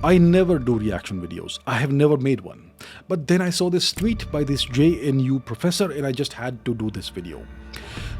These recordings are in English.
I never do reaction videos. I have never made one. But then I saw this tweet by this JNU professor and I just had to do this video.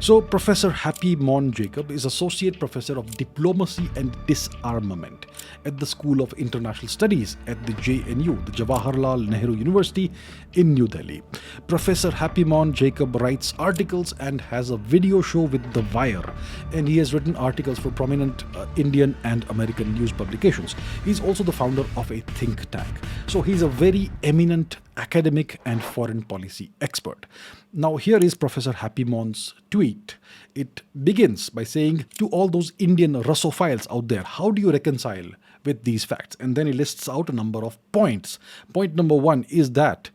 So, Professor Happymon Jacob is Associate Professor of Diplomacy and Disarmament at the School of International Studies at the JNU, the Jawaharlal Nehru University in New Delhi. Professor Happymon Jacob writes articles and has a video show with The Wire, and he has written articles for prominent Indian and American news publications. He's also the founder of a think tank. So, he's a very eminent academic and foreign policy expert. Now, here is Professor Happymon's tweet. It begins by saying, to all those Indian Russophiles out there, how do you reconcile with these facts? And then he lists out a number of points. Point number one is that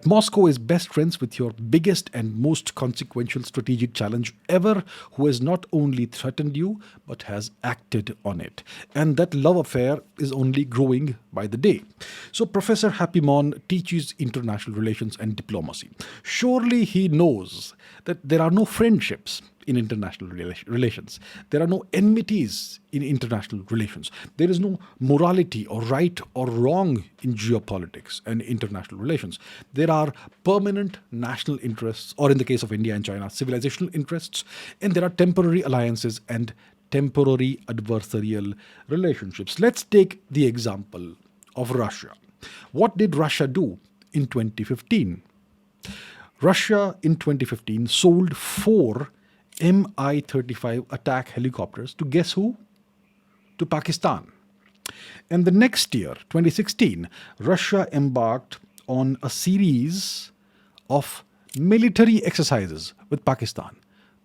Moscow is best friends with your biggest and most consequential strategic challenge ever, who has not only threatened you, but has acted on it. And that love affair is only growing by the day. So Professor Happymon teaches international relations and diplomacy. Surely he knows that there are no friendships in international relations. There are no enmities in international relations. There is no morality or right or wrong in geopolitics and international relations. There are permanent national interests, or in the case of India and China, civilizational interests, and there are temporary alliances and temporary adversarial relationships. Let's take the example of Russia. What did Russia do in 2015? Russia in 2015 sold 4 Mi-35 attack helicopters to guess who? To Pakistan. And the next year, 2016, Russia embarked on a series of military exercises with Pakistan,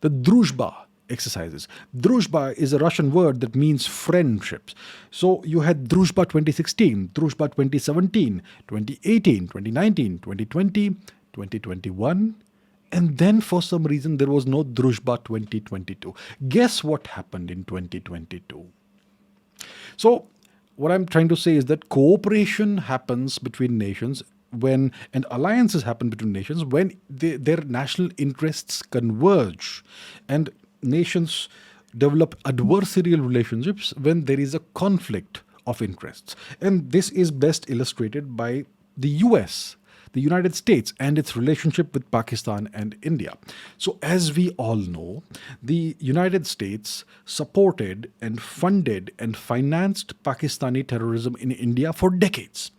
the Druzhba exercises. Druzhba is a Russian word that means friendships. So you had Druzhba 2016, Druzhba 2017, 2018, 2019, 2020, 2021. And then for some reason there was no Druzhba 2022. Guess what happened in 2022? So what I'm trying to say is that cooperation happens between nations and alliances happen between nations when their national interests converge, and nations develop adversarial relationships when there is a conflict of interests. And this is best illustrated by the US, the United States, and its relationship with Pakistan and India. So, as we all know, the United States supported and funded and financed Pakistani terrorism in India for decades.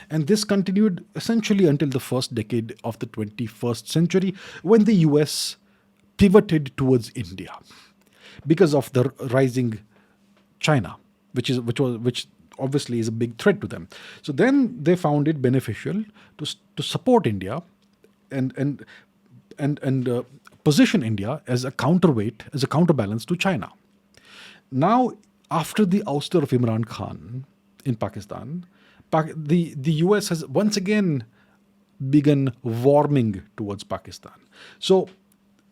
And this continued essentially until the first decade of the 21st century, when the US pivoted towards India because of the rising China, which obviously is a big threat to them. So then they found it beneficial to support India and position India as a counterweight, as a counterbalance to China. Now, after the ouster of Imran Khan in Pakistan, the US has once again begun warming towards Pakistan. So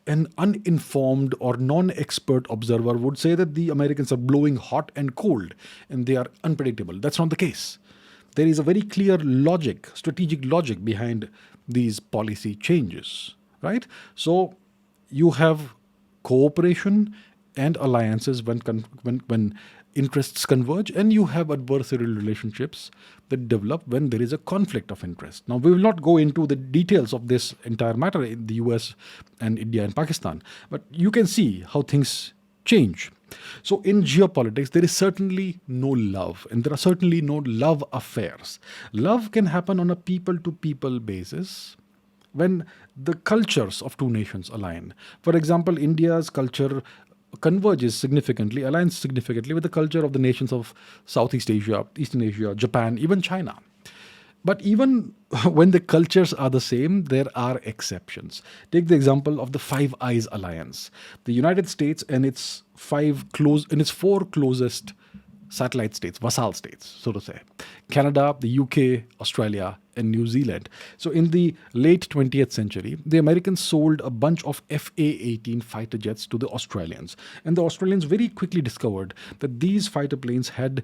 an uninformed or non-expert observer would say that the Americans are blowing hot and cold and they are unpredictable. That's not the case. There is a very clear logic, strategic logic behind these policy changes, right? So you have cooperation and alliances when interests converge, and you have adversarial relationships that develop when there is a conflict of interest. Now, we will not go into the details of this entire matter in the US and India and Pakistan, but you can see how things change. So in geopolitics, there is certainly no love, and there are certainly no love affairs. Love can happen on a people-to-people basis when the cultures of two nations align. For example, India's culture converges significantly, aligns significantly with the culture of the nations of Southeast Asia, Eastern Asia, Japan, even China. But even when the cultures are the same, there are exceptions. Take the example of the Five Eyes Alliance. The United States and its four closest satellite states, vassal states, so to say: Canada, the UK, Australia, and New Zealand. So in the late 20th century, the Americans sold a bunch of FA-18 fighter jets to the Australians. And the Australians very quickly discovered that these fighter planes had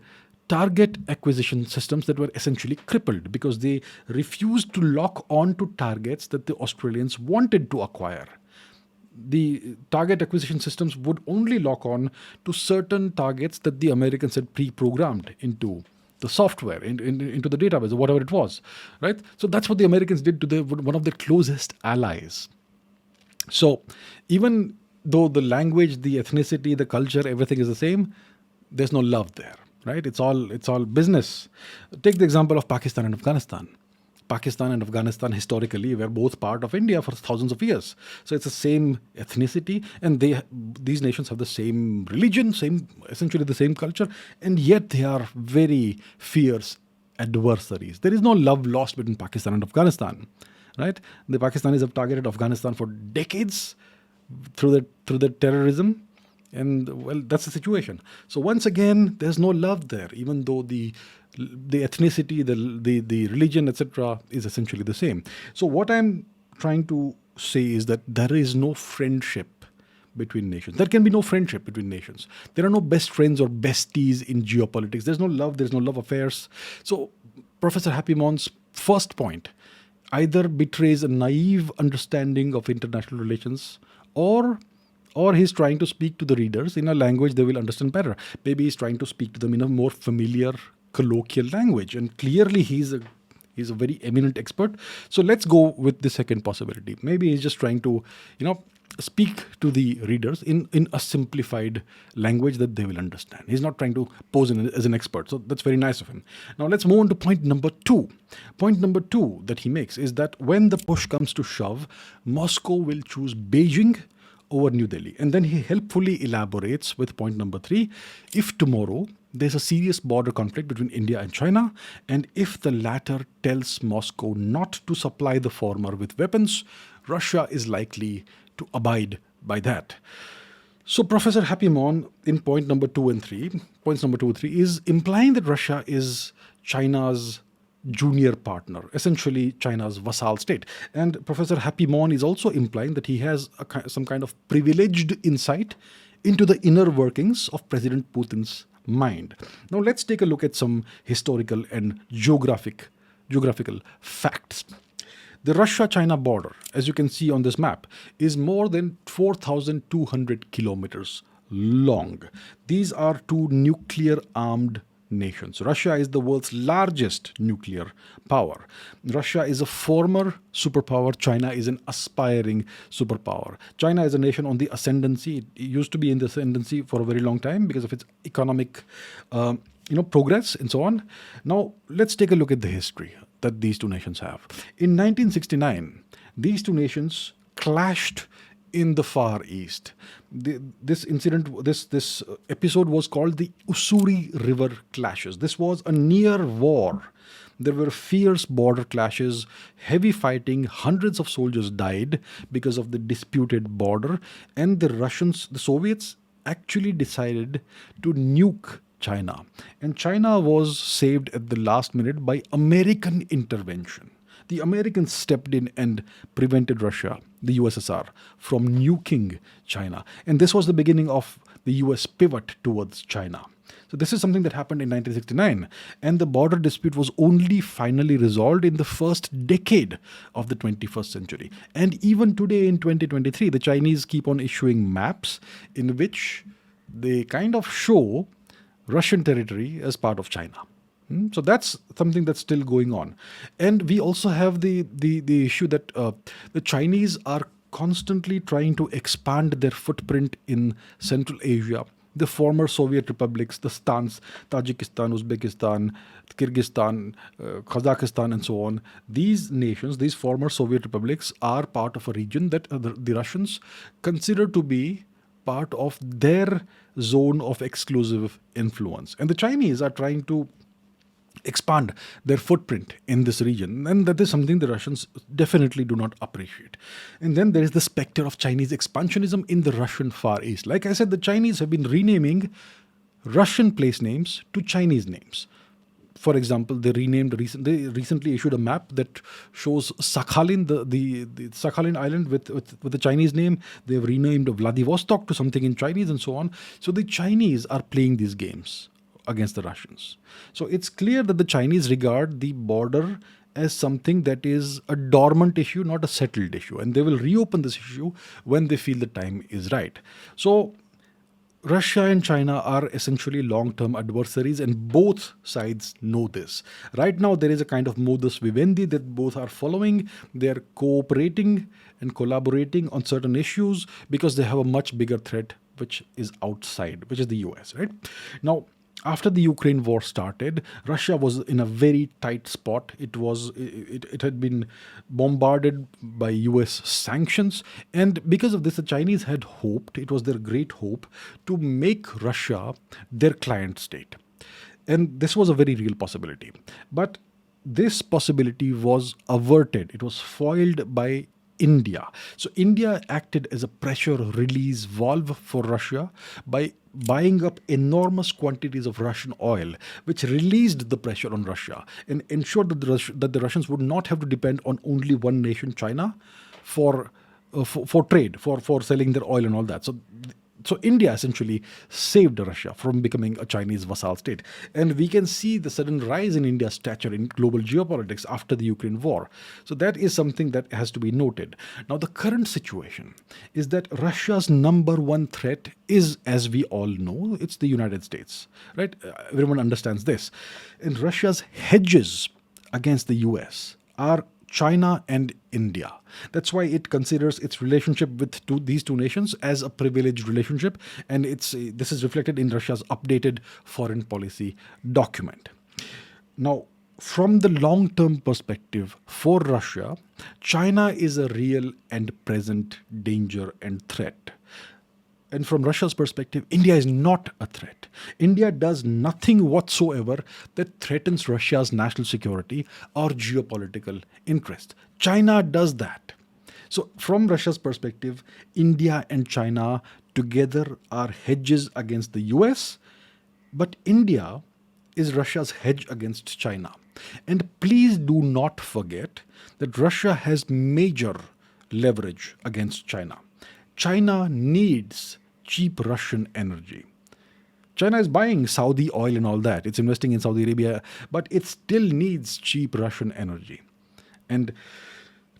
target acquisition systems that were essentially crippled because they refused to lock on to targets that the Australians wanted to acquire. The target acquisition systems would only lock on to certain targets that the Americans had pre-programmed into the software into the database or whatever it was, right? So that's what the Americans did to one of their closest allies. So even though the language, the ethnicity, the culture, everything is the same, there's no love there, right? It's all business. Take the example of Pakistan and Afghanistan. Pakistan and Afghanistan historically were both part of India for thousands of years. So it's the same ethnicity, and these nations have the same religion, essentially the same culture, and yet they are very fierce adversaries. There is no love lost between Pakistan and Afghanistan, right? The Pakistanis have targeted Afghanistan for decades through the terrorism, and well, that's the situation. So once again, there's no love there, even though the ethnicity, the religion, etc., is essentially the same. So what I'm trying to say is that there is no friendship between nations. There can be no friendship between nations. There are no best friends or besties in geopolitics. There's no love. There's no love affairs. So Professor Happymon's first point either betrays a naive understanding of international relations, or he's trying to speak to the readers in a language they will understand better. Maybe he's trying to speak to them in a more familiar, colloquial language. And clearly he's a very eminent expert. So let's go with the second possibility. Maybe he's just trying to, speak to the readers in a simplified language that they will understand. He's not trying to pose as an expert. So that's very nice of him. Now let's move on to point number two. Point number two that he makes is that when the push comes to shove, Moscow will choose Beijing over New Delhi. And then he helpfully elaborates with point number three. If tomorrow there's a serious border conflict between India and China, and if the latter tells Moscow not to supply the former with weapons, Russia is likely to abide by that. So Professor Happymon in points number 2 and 3, is implying that Russia is China's junior partner, essentially China's vassal state. And Professor Happymon is also implying that he has some kind of privileged insight into the inner workings of President Putin's mind. Now let's take a look at some historical and geographical facts. The Russia-China border, as you can see on this map, is more than 4,200 kilometers long. These are two nuclear-armed nations. Russia is the world's largest nuclear power. Russia is a former superpower. China is an aspiring superpower. China is a nation on the ascendancy. It used to be in the ascendancy for a very long time because of its economic progress and so on. Now, let's take a look at the history that these two nations have. In 1969, these two nations clashed in the Far East. This episode was called the Ussuri River Clashes. This was a near war. There were fierce border clashes, heavy fighting, hundreds of soldiers died because of the disputed border, and the Soviets actually decided to nuke China. And China was saved at the last minute by American intervention. The Americans stepped in and prevented Russia, the USSR, from nuking China. And this was the beginning of the US pivot towards China. So this is something that happened in 1969. And the border dispute was only finally resolved in the first decade of the 21st century. And even today in 2023, the Chinese keep on issuing maps in which they kind of show Russian territory as part of China. So that's something that's still going on. And we also have the issue that the Chinese are constantly trying to expand their footprint in Central Asia. The former Soviet republics, the Stans, Tajikistan, Uzbekistan, Kyrgyzstan, Kazakhstan, and so on. These nations, these former Soviet republics, are part of a region that the Russians consider to be part of their zone of exclusive influence. And the Chinese are trying to expand their footprint in this region. And that is something the Russians definitely do not appreciate. And then there is the specter of Chinese expansionism in the Russian Far East. Like I said, the Chinese have been renaming Russian place names to Chinese names. For example, they recently issued a map that shows Sakhalin, the Sakhalin island with the Chinese name. They've renamed Vladivostok to something in Chinese and so on. So the Chinese are playing these games against the Russians. So it's clear that the Chinese regard the border as something that is a dormant issue, not a settled issue. And they will reopen this issue when they feel the time is right. So Russia and China are essentially long term adversaries, and both sides know this. Right now, there is a kind of modus vivendi that both are following. They are cooperating and collaborating on certain issues because they have a much bigger threat, which is outside, which is the US, right? Now, after the Ukraine war started, Russia was in a very tight spot. It had been bombarded by US sanctions, and because of this, the Chinese had hoped, it was their great hope, to make Russia their client state. And this was a very real possibility. But this possibility was averted, it was foiled by India. So India acted as a pressure release valve for Russia by buying up enormous quantities of Russian oil, which released the pressure on Russia and ensured that the Russians would not have to depend on only one nation, China, for for trade, for selling their oil and all that. So India essentially saved Russia from becoming a Chinese vassal state. And we can see the sudden rise in India's stature in global geopolitics after the Ukraine war. So that is something that has to be noted. Now, the current situation is that Russia's number one threat is, as we all know, it's the United States, right? Everyone understands this. And Russia's hedges against the US are China and India. That's why it considers its relationship with these two nations as a privileged relationship, and this is reflected in Russia's updated foreign policy document. Now, from the long term perspective for Russia, China is a real and present danger and threat. And from Russia's perspective, India is not a threat. India does nothing whatsoever that threatens Russia's national security or geopolitical interest. China does that. So, from Russia's perspective, India and China together are hedges against the US, but India is Russia's hedge against China. And please do not forget that Russia has major leverage against China. China needs cheap Russian energy. China is buying Saudi oil and all that. It's investing in Saudi Arabia, but it still needs cheap Russian energy. And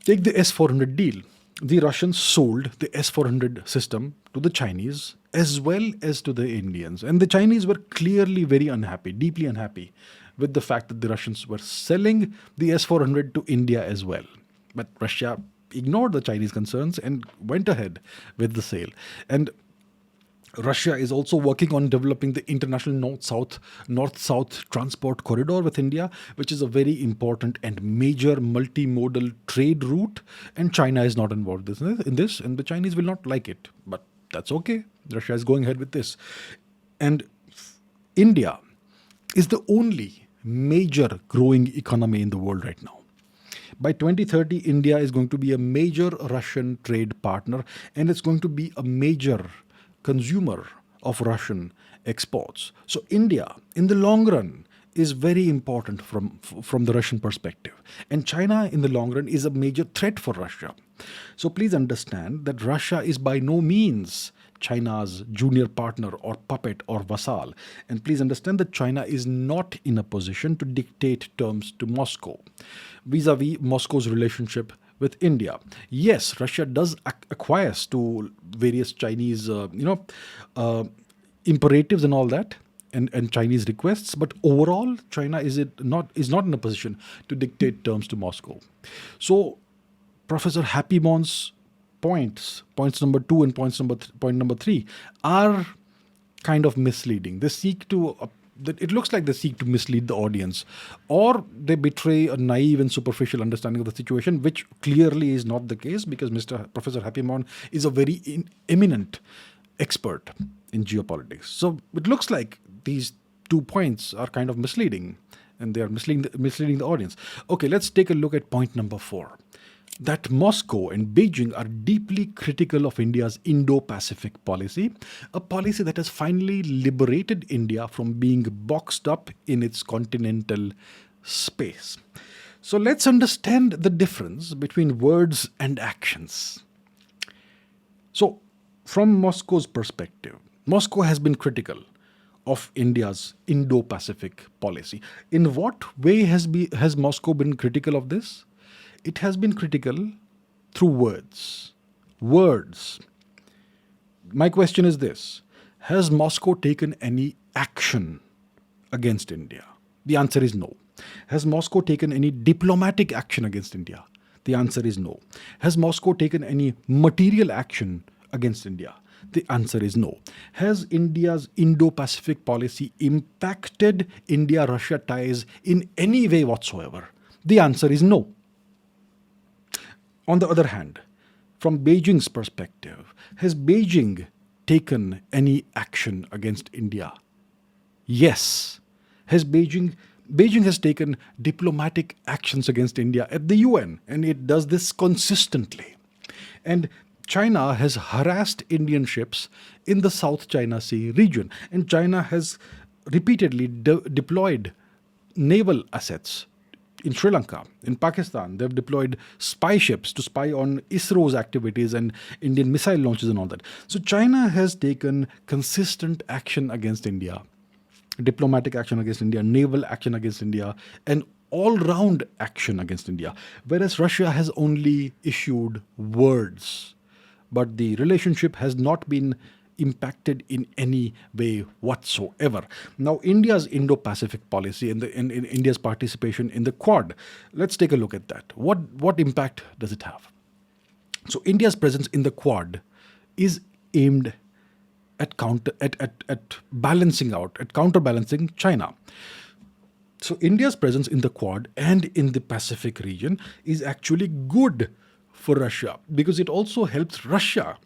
take the S-400 deal. The Russians sold the S-400 system to the Chinese as well as to the Indians. And the Chinese were clearly very unhappy, deeply unhappy with the fact that the Russians were selling the S-400 to India as well. But Russia ignored the Chinese concerns and went ahead with the sale. And Russia is also working on developing the international north-south transport corridor with India, which is a very important and major multimodal trade route. And China is not involved in this, and the Chinese will not like it. But that's okay. Russia is going ahead with this. And India is the only major growing economy in the world right now. By 2030, India is going to be a major Russian trade partner, and it's going to be a major consumer of Russian exports. So India, in the long run, is very important from the Russian perspective. And China, in the long run, is a major threat for Russia. So please understand that Russia is by no means China's junior partner or puppet or vassal. And please understand that China is not in a position to dictate terms to Moscow vis-a-vis Moscow's relationship with India. Yes, Russia does acquiesce to various Chinese, imperatives and all that, and Chinese requests, but overall, China is not in a position to dictate terms to Moscow. So, Professor Happymon's points number 2 and point number 3, are kind of misleading. They seek to it looks like they seek to mislead the audience, or they betray a naive and superficial understanding of the situation, which clearly is not the case, because Professor Happymon is a very eminent expert in geopolitics. So it looks like these 2 points are kind of misleading, and they are misleading the audience. Okay, let's take a look at point number 4. That Moscow and Beijing are deeply critical of India's Indo-Pacific policy, a policy that has finally liberated India from being boxed up in its continental space. So let's understand the difference between words and actions. So, from Moscow's perspective, Moscow has been critical of India's Indo-Pacific policy. In what way has Moscow been critical of this? It has been critical through words. Words. My question is this: Has Moscow taken any action against India? The answer is no. Has Moscow taken any diplomatic action against India? The answer is no. Has Moscow taken any material action against India? The answer is no. Has India's Indo-Pacific policy impacted India-Russia ties in any way whatsoever? The answer is no. On the other hand, from Beijing's perspective, has Beijing taken any action against India? Yes. Has Beijing has taken diplomatic actions against India at the UN, and it does this consistently. And China has harassed Indian ships in the South China Sea region, and China has repeatedly deployed naval assets in Sri Lanka, in Pakistan. They've deployed spy ships to spy on ISRO's activities and Indian missile launches and all that. So China has taken consistent action against India, diplomatic action against India, naval action against India, and all-round action against India, whereas Russia has only issued words. But the relationship has not been impacted in any way whatsoever. Now, India's Indo-Pacific policy and in India's participation in the Quad, let's take a look at that. What impact does it have? So, India's presence in the Quad is aimed at counterbalancing China. So, India's presence in the Quad and in the Pacific region is actually good for Russia because it also helps Russia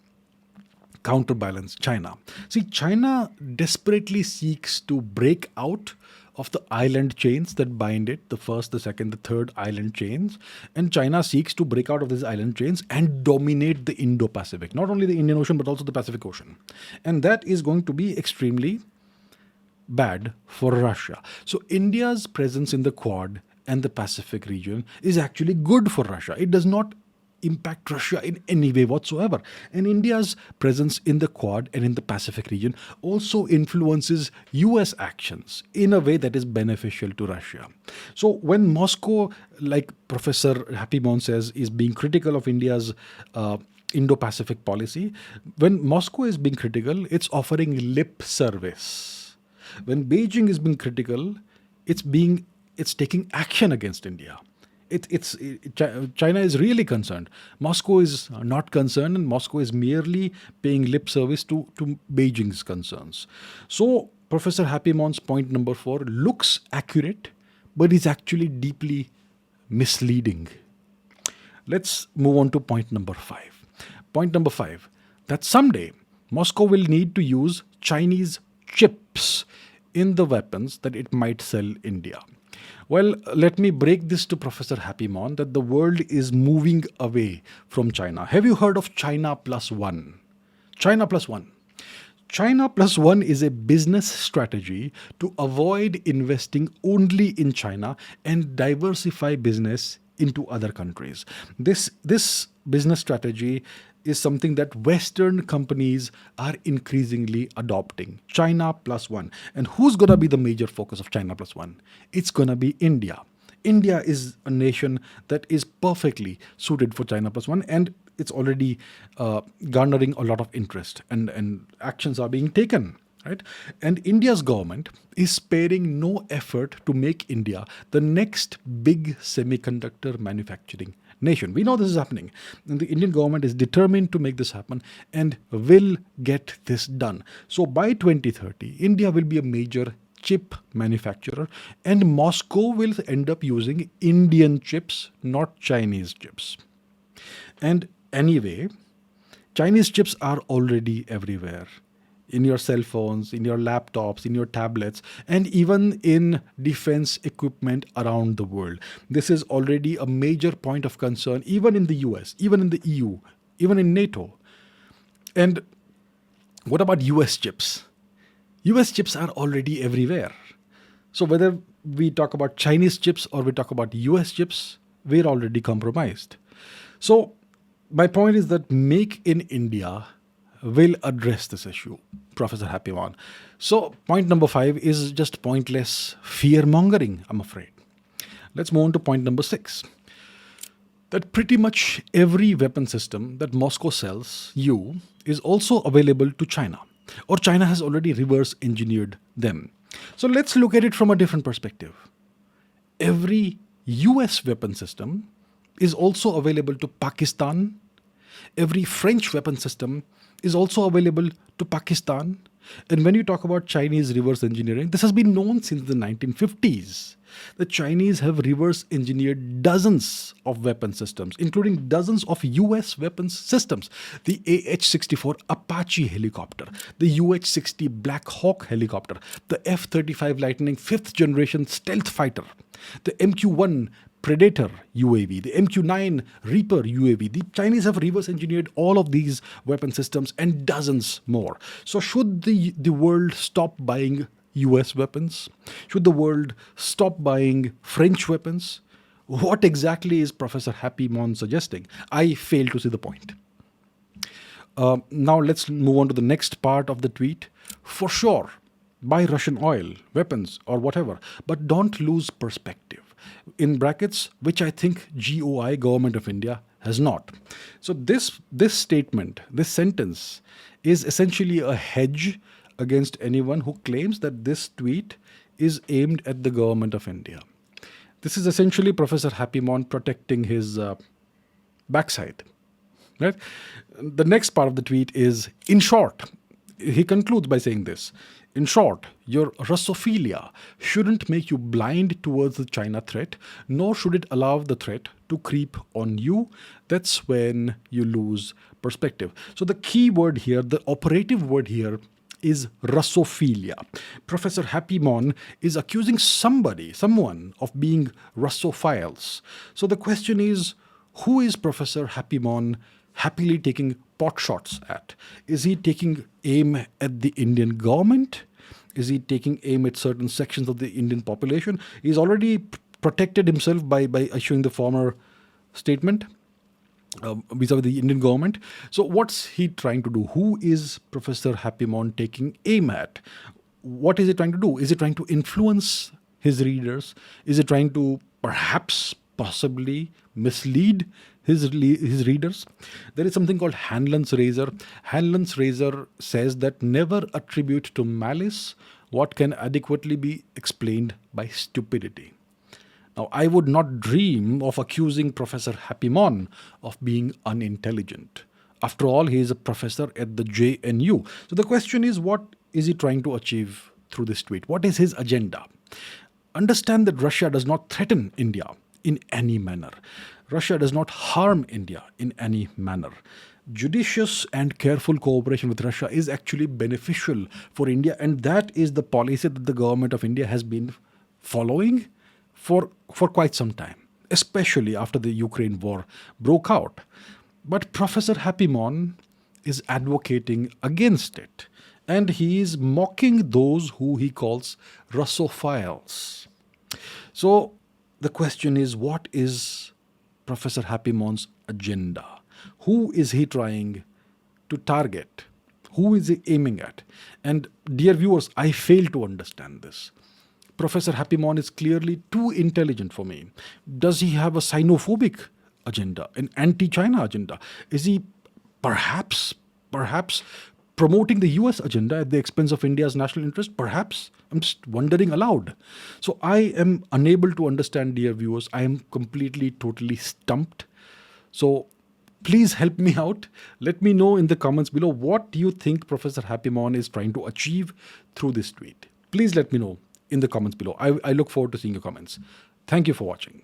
counterbalance China. See, China desperately seeks to break out of the island chains that bind it, the first, the second, the third island chains. And China seeks to break out of these island chains and dominate the Indo-Pacific, not only the Indian Ocean, but also the Pacific Ocean. And that is going to be extremely bad for Russia. So India's presence in the Quad and the Pacific region is actually good for Russia. It does not impact Russia in any way whatsoever. And India's presence in the Quad and in the Pacific region also influences US actions in a way that is beneficial to Russia. So when Moscow, like Professor Happymon says, is being critical of India's Indo-Pacific policy, when Moscow is being critical, it's offering lip service. When Beijing is being critical, it's taking action against India. China is really concerned. Moscow is not concerned, and Moscow is merely paying lip service to Beijing's concerns. So Professor Happymon's point number 4 looks accurate, but is actually deeply misleading. Let's move on to point number 5. Point number 5, that someday Moscow will need to use Chinese chips in the weapons that it might sell India. Well, let me break this to Professor Happymon that the world is moving away from China. Have you heard of China plus one? China plus one. China plus one is a business strategy to avoid investing only in China and diversify business into other countries. This business strategy is something that Western companies are increasingly adopting. China plus one. And who's going to be the major focus of China plus one? It's going to be India. India is a nation that is perfectly suited for China plus one, and it's already garnering a lot of interest, and actions are being taken. Right? And India's government is sparing no effort to make India the next big semiconductor manufacturing nation. We know this is happening. And the Indian government is determined to make this happen and will get this done. So by 2030, India will be a major chip manufacturer, and Moscow will end up using Indian chips, not Chinese chips. And anyway, Chinese chips are already everywhere. In your cell phones, in your laptops, in your tablets, and even in defense equipment around the world. This is already a major point of concern, even in the US, even in the EU, even in NATO. And what about US chips? US chips are already everywhere. So whether we talk about Chinese chips or we talk about US chips, we're already compromised. So my point is that Make in India will address this issue, Professor Happymon. So point number 5 is just pointless fear-mongering, I'm afraid. Let's move on to point number 6. That pretty much every weapon system that Moscow sells you is also available to China. or China has already reverse engineered them. So let's look at it from a different perspective. Every US weapon system is also available to Pakistan. Every French weapon system is also available to Pakistan. And when you talk about Chinese reverse engineering, this has been known since the 1950s. The Chinese have reverse engineered dozens of weapon systems, including dozens of US weapons systems. The AH-64 Apache helicopter, the UH-60 Black Hawk helicopter, the F-35 Lightning 5th generation stealth fighter, the MQ-1 Predator UAV, the MQ-9 Reaper UAV. The Chinese have reverse engineered all of these weapon systems and dozens more. So should the world stop buying US weapons? Should the world stop buying French weapons? What exactly is Professor Happymon suggesting? I fail to see the point. Now let's move on to the next part of the tweet. For sure, buy Russian oil, weapons, or whatever, but don't lose perspective. In brackets, which I think GOI, Government of India, has not. So this statement, this sentence, is essentially a hedge against anyone who claims that this tweet is aimed at the Government of India. This is essentially Professor Happymon protecting his backside. Right? The next part of the tweet is, in short, he concludes by saying this. In short, your Russophilia shouldn't make you blind towards the China threat, nor should it allow the threat to creep on you. That's when you lose perspective. So the key word here, the operative word here, is Russophilia. Professor Happymon is accusing someone of being Russophiles. So the question is, who is Professor Happymon happily taking pot shots at? Is he taking aim at the Indian government? Is he taking aim at certain sections of the Indian population? He's already protected himself by issuing the former statement vis-a-vis the Indian government. So what's he trying to do? Who is Professor Happymon taking aim at? What is he trying to do? Is he trying to influence his readers? Is he trying to possibly mislead his readers? There is something called Hanlon's razor. Hanlon's razor says that never attribute to malice what can adequately be explained by stupidity. Now, I would not dream of accusing Professor Happymon of being unintelligent. After all, he is a professor at the JNU. So the question is, what is he trying to achieve through this tweet? What is his agenda? Understand that Russia does not threaten India in any manner. Russia does not harm India in any manner. Judicious and careful cooperation with Russia is actually beneficial for India, and that is the policy that the government of India has been following for quite some time, especially after the Ukraine war broke out. But Professor Happymon is advocating against it, and he is mocking those who he calls Russophiles. So the question is, what is Professor Happymon's agenda? Who is he trying to target? Who is he aiming at? And dear viewers, I fail to understand this. Professor Happymon is clearly too intelligent for me. Does he have a xenophobic agenda, an anti-China agenda? Is he perhaps promoting the US agenda at the expense of India's national interest? Perhaps. I'm just wondering aloud. So I am unable to understand, dear viewers. I am completely, totally stumped. So please help me out. Let me know in the comments below, what do you think Professor Happymon is trying to achieve through this tweet? Please let me know in the comments below. I look forward to seeing your comments. Thank you for watching.